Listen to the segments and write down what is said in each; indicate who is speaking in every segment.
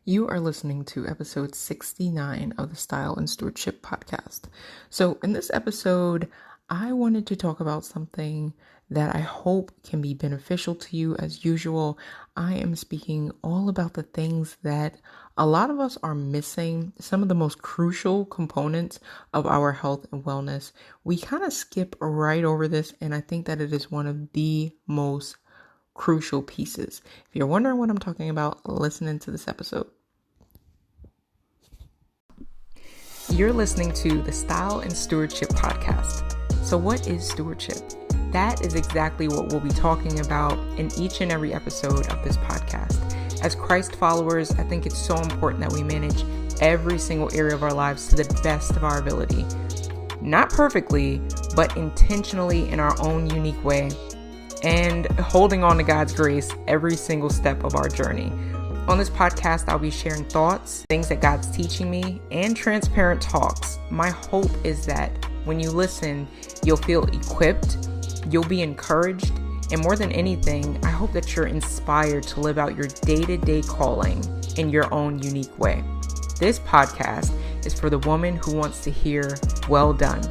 Speaker 1: You are listening to episode 69 of the Style and Stewardship podcast. So, in this episode, I wanted to talk about something that I hope can be beneficial to you. As usual, I am speaking all about the things that a lot of us are missing, some of the most crucial components of our health and wellness. We kind of skip right over this, and I think that it is one of the most crucial pieces. If you're wondering what I'm talking about, listen into this episode. You're listening to the Style and Stewardship podcast. So what is stewardship? That is exactly what we'll be talking about in each and every episode of this podcast. As Christ followers, I think it's so important that we manage every single area of our lives to the best of our ability. Not perfectly, but intentionally in our own unique way, and holding on to God's grace every single step of our journey. On this podcast, I'll be sharing thoughts, things that God's teaching me, and transparent talks. My hope is that when you listen, you'll feel equipped, you'll be encouraged, and more than anything, I hope that you're inspired to live out your day-to-day calling in your own unique way. This podcast is for the woman who wants to hear, "Well done."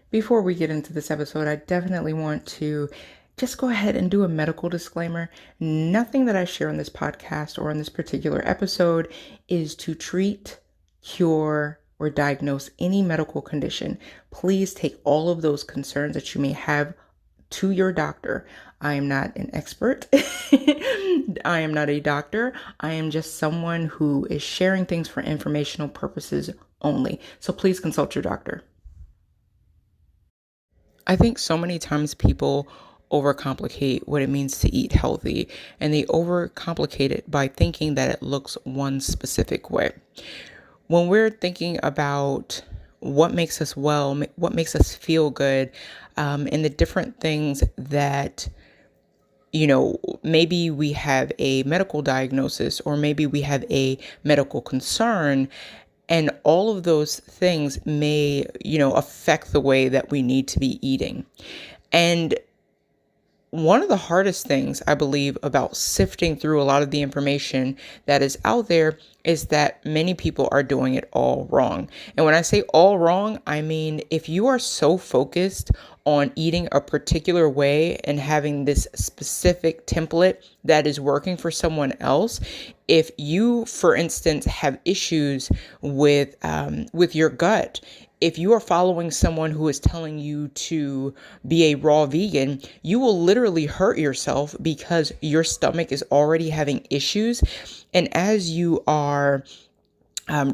Speaker 1: Before we get into this episode, I definitely want to just go ahead and do a medical disclaimer. Nothing that I share on this podcast or on this particular episode is to treat, cure, or diagnose any medical condition. Please take all of those concerns that you may have to your doctor. I am not an expert. I am not a doctor. I am just someone who is sharing things for informational purposes only. So please consult your doctor. I think so many times people overcomplicate what it means to eat healthy, and they overcomplicate it by thinking that it looks one specific way. When we're thinking about what makes us well, what makes us feel good, and the different things that, maybe we have a medical diagnosis or maybe we have a medical concern, and all of those things may, affect the way that we need to be eating. And one of the hardest things I believe about sifting through a lot of the information that is out there is that many people are doing it all wrong. And when I say all wrong, I mean, if you are so focused on eating a particular way and having this specific template that is working for someone else, if you, for instance, have issues with your gut, if you are following someone who is telling you to be a raw vegan, you will literally hurt yourself because your stomach is already having issues. And as you are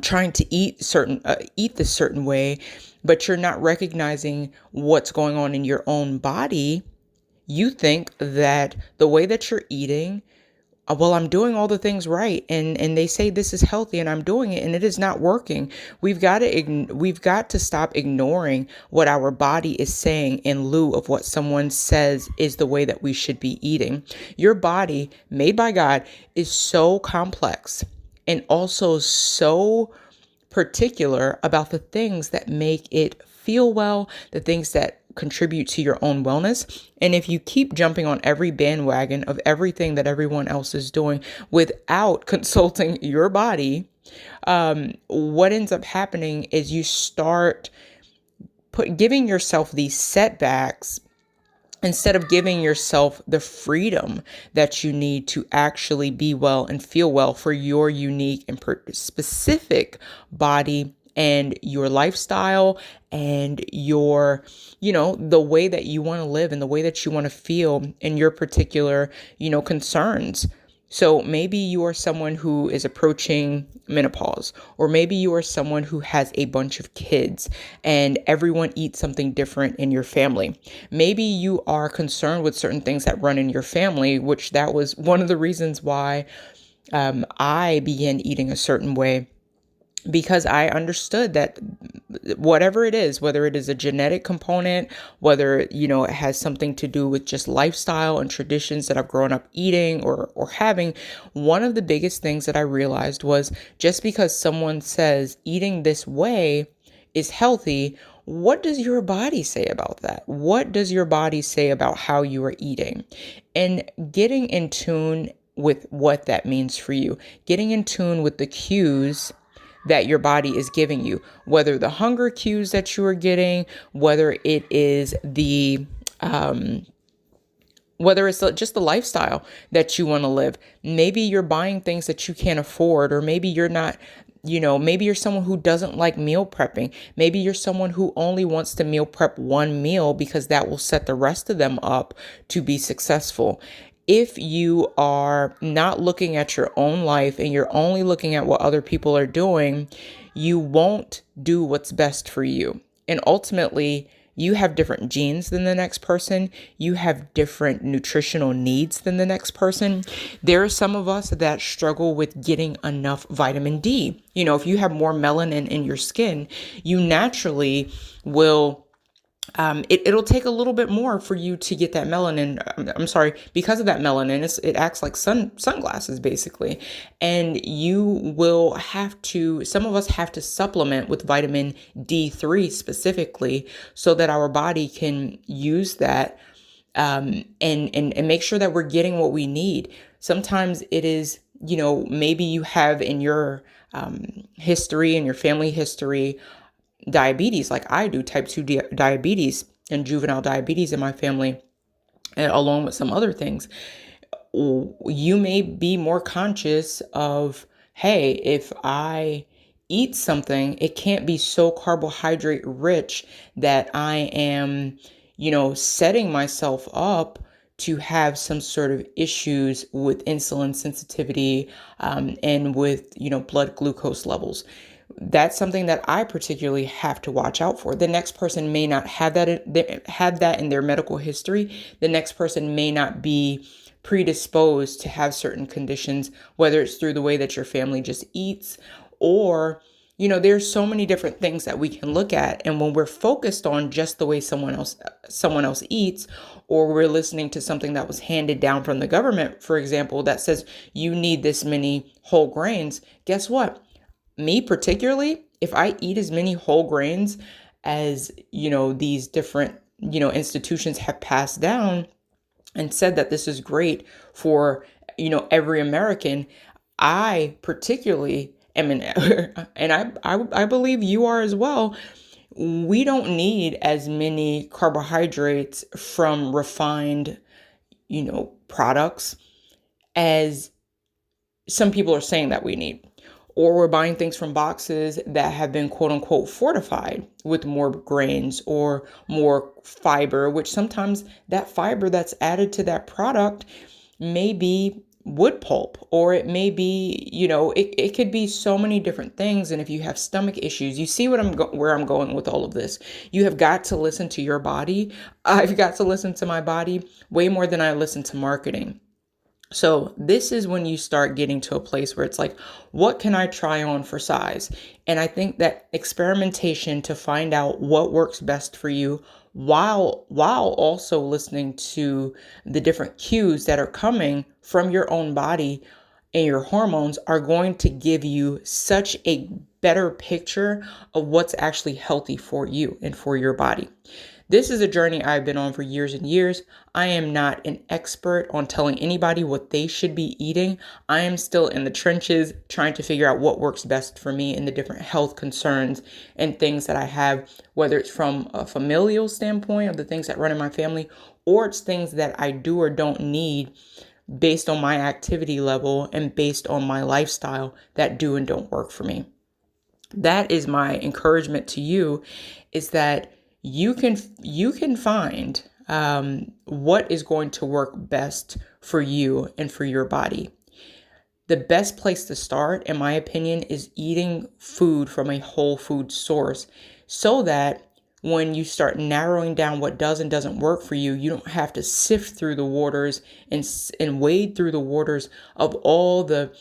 Speaker 1: trying to eat this certain way, but you're not recognizing what's going on in your own body, you think that the way that you're eating, well, I'm doing all the things right, and they say this is healthy, and I'm doing it, and it is not working. We've got to stop ignoring what our body is saying in lieu of what someone says is the way that we should be eating. Your body, made by God, is so complex and also so particular about the things that make it feel well, the things that contribute to your own wellness. And if you keep jumping on every bandwagon of everything that everyone else is doing without consulting your body, what ends up happening is you start giving yourself these setbacks instead of giving yourself the freedom that you need to actually be well and feel well for your unique and specific body and your lifestyle and your, the way that you want to live and the way that you want to feel in your particular, concerns. So maybe you are someone who is approaching menopause, or maybe you are someone who has a bunch of kids and everyone eats something different in your family. Maybe you are concerned with certain things that run in your family, which that was one of the reasons why I began eating a certain way, because I understood that whatever it is, whether it is a genetic component, whether, it has something to do with just lifestyle and traditions that I've grown up eating or having, one of the biggest things that I realized was just because someone says eating this way is healthy, what does your body say about that? What does your body say about how you are eating? And getting in tune with what that means for you, getting in tune with the cues that your body is giving you, whether the hunger cues that you are getting, whether it is whether it's just the lifestyle that you want to live. Maybe you're buying things that you can't afford, or maybe you're not, maybe you're someone who doesn't like meal prepping. Maybe you're someone who only wants to meal prep one meal because that will set the rest of them up to be successful. If you are not looking at your own life and you're only looking at what other people are doing, you won't do what's best for you. And ultimately, you have different genes than the next person. You have different nutritional needs than the next person. There are some of us that struggle with getting enough vitamin D. If you have more melanin in your skin, you naturally will it'll take a little bit more for you to get that melanin. I'm sorry, because of that melanin, it acts like sunglasses basically. And you will some of us have to supplement with vitamin D3 specifically so that our body can use that and make sure that we're getting what we need. Sometimes it is, maybe you have in your history, in your family history, diabetes, like I do, type 2 diabetes and juvenile diabetes in my family, and along with some other things. You may be more conscious of, hey, if I eat something, it can't be so carbohydrate rich that I am, setting myself up to have some sort of issues with insulin sensitivity and with, blood glucose levels. That's something that I particularly have to watch out for. The next person may not have that in their medical history. The next person may not be predisposed to have certain conditions, whether it's through the way that your family just eats, or there's so many different things that we can look at. And when we're focused on just the way someone else eats, or we're listening to something that was handed down from the government, for example, that says you need this many whole grains, guess what? Me particularly, if I eat as many whole grains as, these different, institutions have passed down and said that this is great for, every American, I particularly am and I believe you are as well. We don't need as many carbohydrates from refined, products as some people are saying that we need. Or we're buying things from boxes that have been quote unquote fortified with more grains or more fiber, which sometimes that fiber that's added to that product may be wood pulp, or it may be, it could be so many different things. And if you have stomach issues, you see where I'm going with all of this. You have got to listen to your body. I've got to listen to my body way more than I listen to marketing. So this is when you start getting to a place where it's like, what can I try on for size? And I think that experimentation to find out what works best for you, while also listening to the different cues that are coming from your own body and your hormones, are going to give you such a better picture of what's actually healthy for you and for your body. This is a journey I've been on for years and years. I am not an expert on telling anybody what they should be eating. I am still in the trenches trying to figure out what works best for me and the different health concerns and things that I have, whether it's from a familial standpoint of the things that run in my family, or it's things that I do or don't need based on my activity level and based on my lifestyle that do and don't work for me. That is my encouragement to you, is that you can find what is going to work best for you and for your body. The best place to start, in my opinion, is eating food from a whole food source, so that when you start narrowing down what does and doesn't work for you, you don't have to sift through the waters and wade through the waters of all the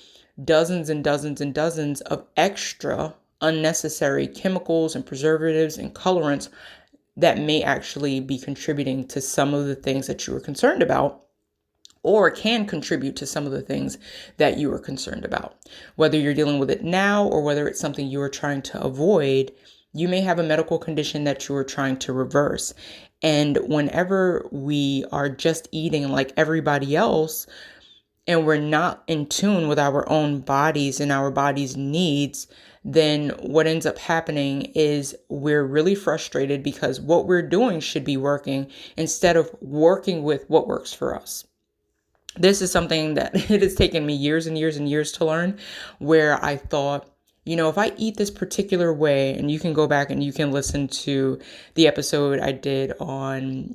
Speaker 1: dozens and dozens and dozens of extra unnecessary chemicals and preservatives and colorants that may actually be contributing to some of the things that you are concerned about, or can contribute to some of the things that you are concerned about. Whether you're dealing with it now or whether it's something you are trying to avoid, You may have a medical condition that you are trying to reverse. And whenever we are just eating like everybody else, and we're not in tune with our own bodies and our body's needs, then what ends up happening is we're really frustrated because what we're doing should be working instead of working with what works for us. This is something that it has taken me years and years and years to learn, where I thought, if I eat this particular way, and you can go back and you can listen to the episode I did on,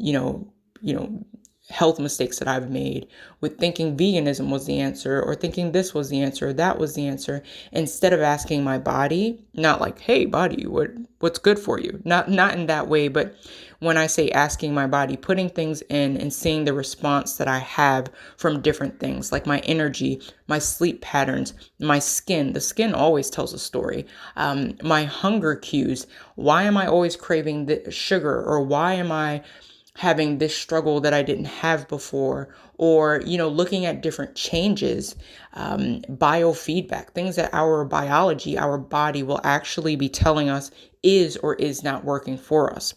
Speaker 1: health mistakes that I've made with thinking veganism was the answer, or thinking this was the answer, or that was the answer, instead of asking my body, not like, hey body, what's good for you? Not in that way, but when I say asking my body, putting things in and seeing the response that I have from different things, like my energy, my sleep patterns, my skin. The skin always tells a story. My hunger cues. Why am I always craving the sugar? Or why am I having this struggle that I didn't have before? Or, looking at different changes, biofeedback, things that our biology, our body will actually be telling us is or is not working for us.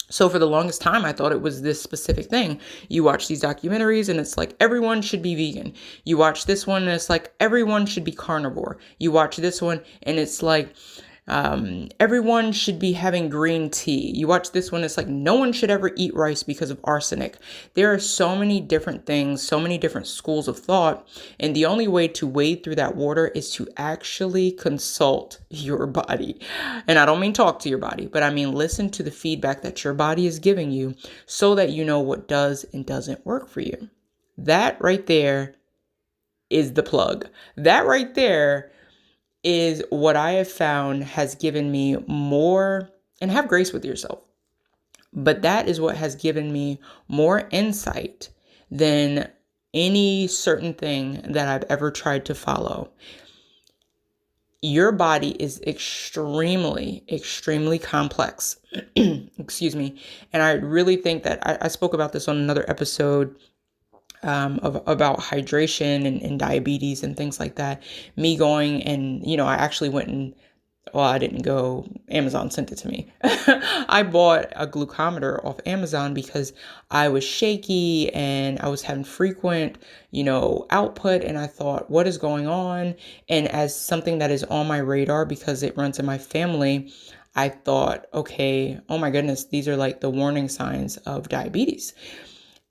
Speaker 1: So for the longest time, I thought it was this specific thing. You watch these documentaries and it's like, everyone should be vegan. You watch this one and it's like, everyone should be carnivore. You watch this one and it's like, everyone should be having green tea. You watch this one, it's like, no one should ever eat rice because of arsenic. There are so many different things, so many different schools of thought. And the only way to wade through that water is to actually consult your body. And I don't mean talk to your body, but I mean listen to the feedback that your body is giving you so that you know what does and doesn't work for you. That right there is the plug. That right there is what I have found has given me more, and have grace with yourself, but that is what has given me more insight than any certain thing that I've ever tried to follow. Your body is extremely, extremely complex. Excuse me. And I really think that I spoke about this on another episode about hydration and diabetes and things like that. Me going and, I actually went and, well, I didn't go, Amazon sent it to me. I bought a glucometer off Amazon because I was shaky and I was having frequent, output. And I thought, what is going on? And as something that is on my radar because it runs in my family, I thought, okay, oh my goodness, these are like the warning signs of diabetes.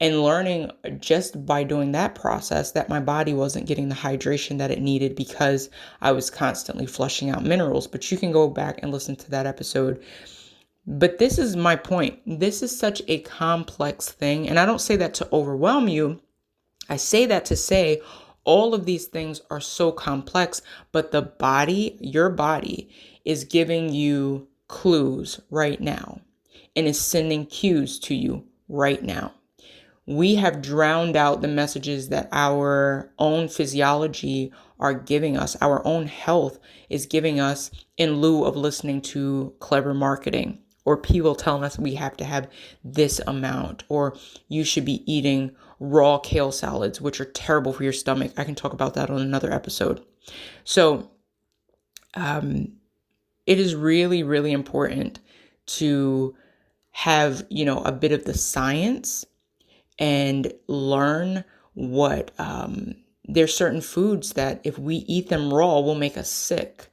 Speaker 1: And learning just by doing that process that my body wasn't getting the hydration that it needed because I was constantly flushing out minerals. But you can go back and listen to that episode. But this is my point. This is such a complex thing. And I don't say that to overwhelm you. I say that to say all of these things are so complex, but the body, your body, is giving you clues right now and is sending cues to you right now. We have drowned out the messages that our own physiology are giving us, our own health is giving us, in lieu of listening to clever marketing or people telling us we have to have this amount, or you should be eating raw kale salads, which are terrible for your stomach. I can talk about that on another episode. So it is really, really important to have, a bit of the science and learn what there's certain foods that if we eat them raw will make us sick.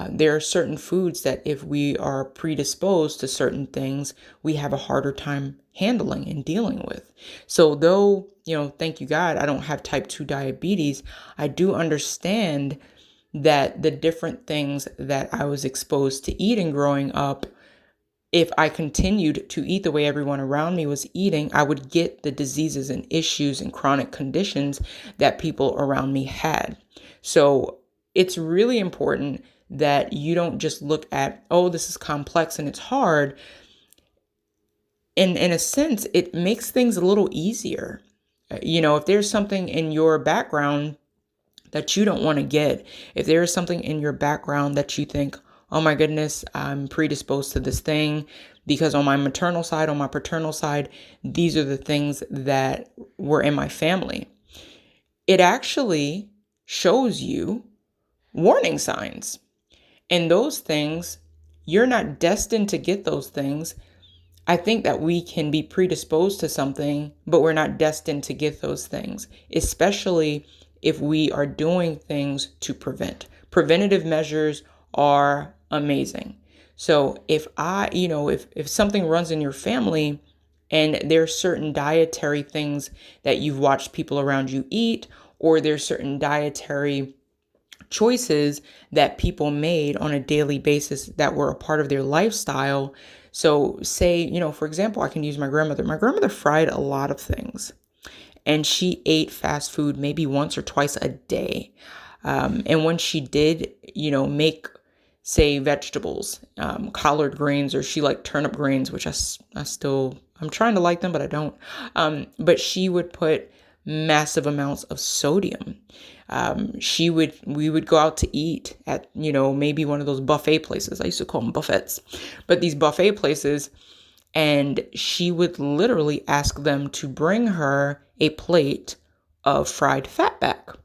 Speaker 1: There are certain foods that if we are predisposed to certain things, we have a harder time handling and dealing with. So though, thank you God, I don't have type 2 diabetes, I do understand that the different things that I was exposed to eating growing up, if I continued to eat the way everyone around me was eating, I would get the diseases and issues and chronic conditions that people around me had. So it's really important that you don't just look at, oh, this is complex and it's hard. In a sense, it makes things a little easier. If there's something in your background that you don't want to get, if there is something in your background that you think, oh my goodness, I'm predisposed to this thing because on my maternal side, on my paternal side, these are the things that were in my family. It actually shows you warning signs. And those things you're not destined to get those things. I think that we can be predisposed to something, but we're not destined to get those things, especially if we are doing things to prevent. Preventative measures are amazing. So if something runs in your family and there's certain dietary things that you've watched people around you eat, or there's certain dietary choices that people made on a daily basis that were a part of their lifestyle. So say, for example, I can use my grandmother. My grandmother fried a lot of things, and she ate fast food maybe once or twice a day. And when she did, make, say, vegetables, collard greens, or she liked turnip greens, which I'm trying to like them, but I don't. But she would put massive amounts of sodium. We would go out to eat at, maybe one of those buffet places. I used to call them buffets, but these buffet places, and she would literally ask them to bring her a plate of fried fatback.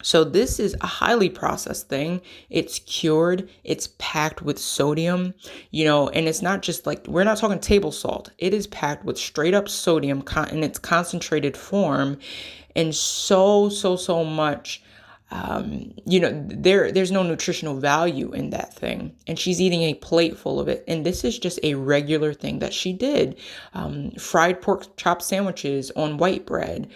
Speaker 1: So this is a highly processed thing. It's cured. It's packed with sodium, and it's not just like, we're not talking table salt. It is packed with straight up sodium in its concentrated form. And so much, there's no nutritional value in that thing. And she's eating a plate full of it. And this is just a regular thing that she did. Fried pork chop sandwiches on white bread,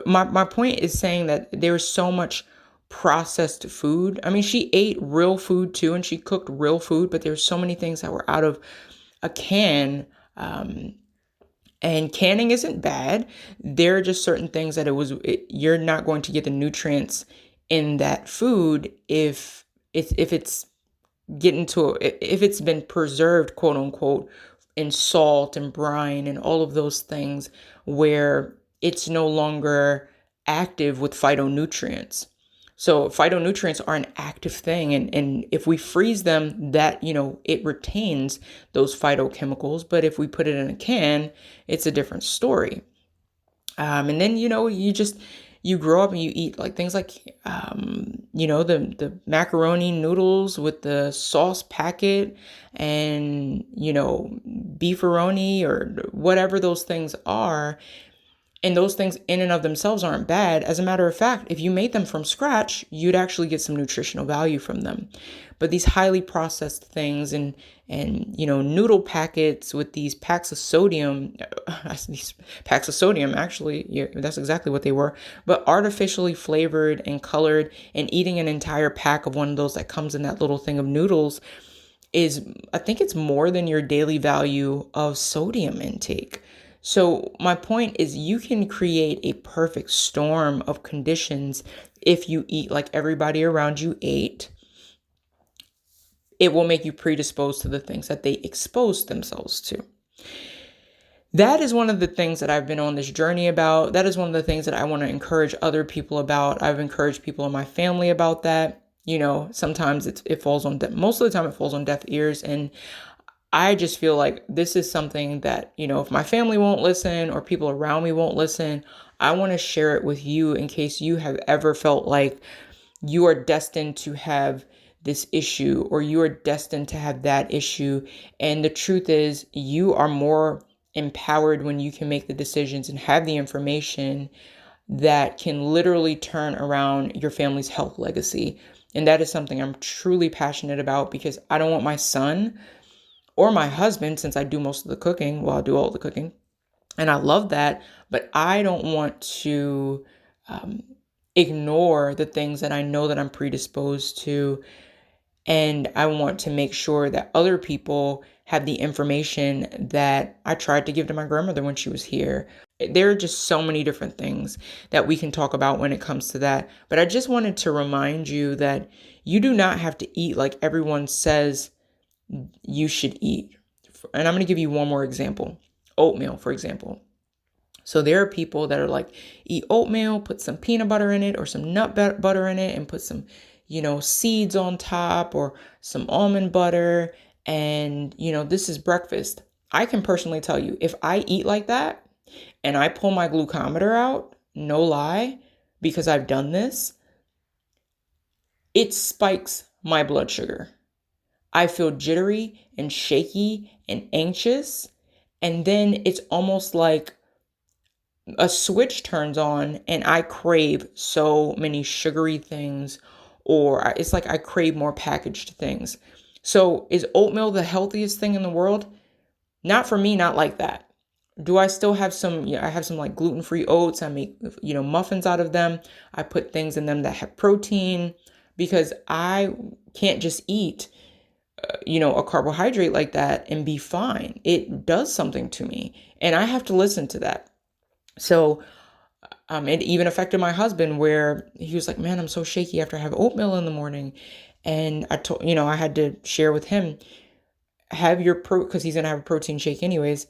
Speaker 1: my point is saying that there's so much processed food. I mean, she ate real food too, and she cooked real food, but there's so many things that were out of a can. And canning isn't bad. There are just certain things that you're not going to get the nutrients in that food if it's if it's been preserved, quote unquote, in salt and brine and all of those things, where it's no longer active with phytonutrients. So phytonutrients are an active thing. And if we freeze them, that, it retains those phytochemicals. But if we put it in a can, it's a different story. And then, you grow up and you eat like things like, the macaroni noodles with the sauce packet and, beefaroni or whatever those things are. And those things in and of themselves aren't bad. As a matter of fact, if you made them from scratch, you'd actually get some nutritional value from them. But these highly processed things and noodle packets with these packs of sodium, actually, yeah, that's exactly what they were, but artificially flavored and colored, and eating an entire pack of one of those that comes in that little thing of noodles I think it's more than your daily value of sodium intake. So my point is, you can create a perfect storm of conditions if you eat like everybody around you ate. It will make you predisposed to the things that they exposed themselves to. That is one of the things that I've been on this journey about. That is one of the things that I want to encourage other people about. I've encouraged people in my family about that. Sometimes it falls on, most of the time it falls on deaf ears. And I just feel like this is something that, if my family won't listen or people around me won't listen, I want to share it with you in case you have ever felt like you are destined to have this issue or you are destined to have that issue. And the truth is, you are more empowered when you can make the decisions and have the information that can literally turn around your family's health legacy. And that is something I'm truly passionate about, because I don't want my son or my husband, since I do most of the cooking, I do all the cooking, and I love that, but I don't want to ignore the things that I know that I'm predisposed to. And I want to make sure that other people have the information that I tried to give to my grandmother when she was here. There are just so many different things that we can talk about when it comes to that. But I just wanted to remind you that you do not have to eat like everyone says you should eat. And I'm going to give you one more example. Oatmeal, for example. So there are people that are like, eat oatmeal, put some peanut butter in it or some nut butter in it, and put some, seeds on top or some almond butter. And, this is breakfast. I can personally tell you, if I eat like that and I pull my glucometer out, no lie, because I've done this, it spikes my blood sugar. I feel jittery and shaky and anxious. And then it's almost like a switch turns on and I crave so many sugary things, or it's like I crave more packaged things. So is oatmeal the healthiest thing in the world? Not for me, not like that. Do I still have some, I have some like gluten-free oats. I make, muffins out of them. I put things in them that have protein because I can't just eat, a carbohydrate like that and be fine. It does something to me and I have to listen to that. So, it even affected my husband where he was like, man, I'm so shaky after I have oatmeal in the morning. And I told, I had to share with him, have your because he's going to have a protein shake anyways.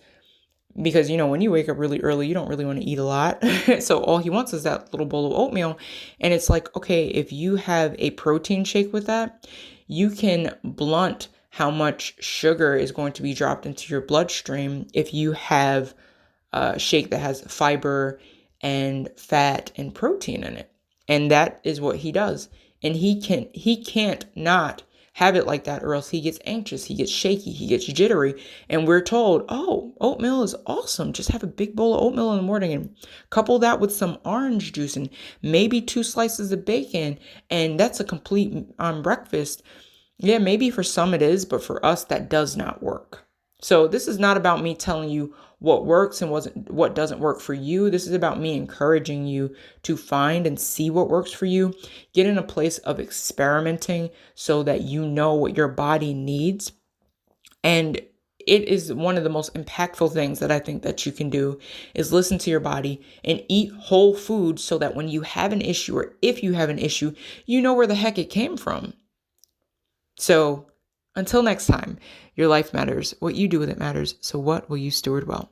Speaker 1: Because, when you wake up really early, you don't really want to eat a lot. So all he wants is that little bowl of oatmeal. And it's like, okay, if you have a protein shake with that, you can blunt how much sugar is going to be dropped into your bloodstream if you have a shake that has fiber and fat and protein in it. And that is what he does. And he can't not have it like that, or else he gets anxious, he gets shaky, he gets jittery. And we're told, oh, oatmeal is awesome. Just have a big bowl of oatmeal in the morning and couple that with some orange juice and maybe 2 slices of bacon. And that's a complete breakfast. Yeah, maybe for some it is, but for us, that does not work. So this is not about me telling you what works and what doesn't work for you. This is about me encouraging you to find and see what works for you. Get in a place of experimenting so that you know what your body needs. And it is one of the most impactful things that I think that you can do is listen to your body and eat whole food so that when you have an issue, or if you have an issue, you know where the heck it came from. So until next time, your life matters. What you do with it matters. So what will you steward well?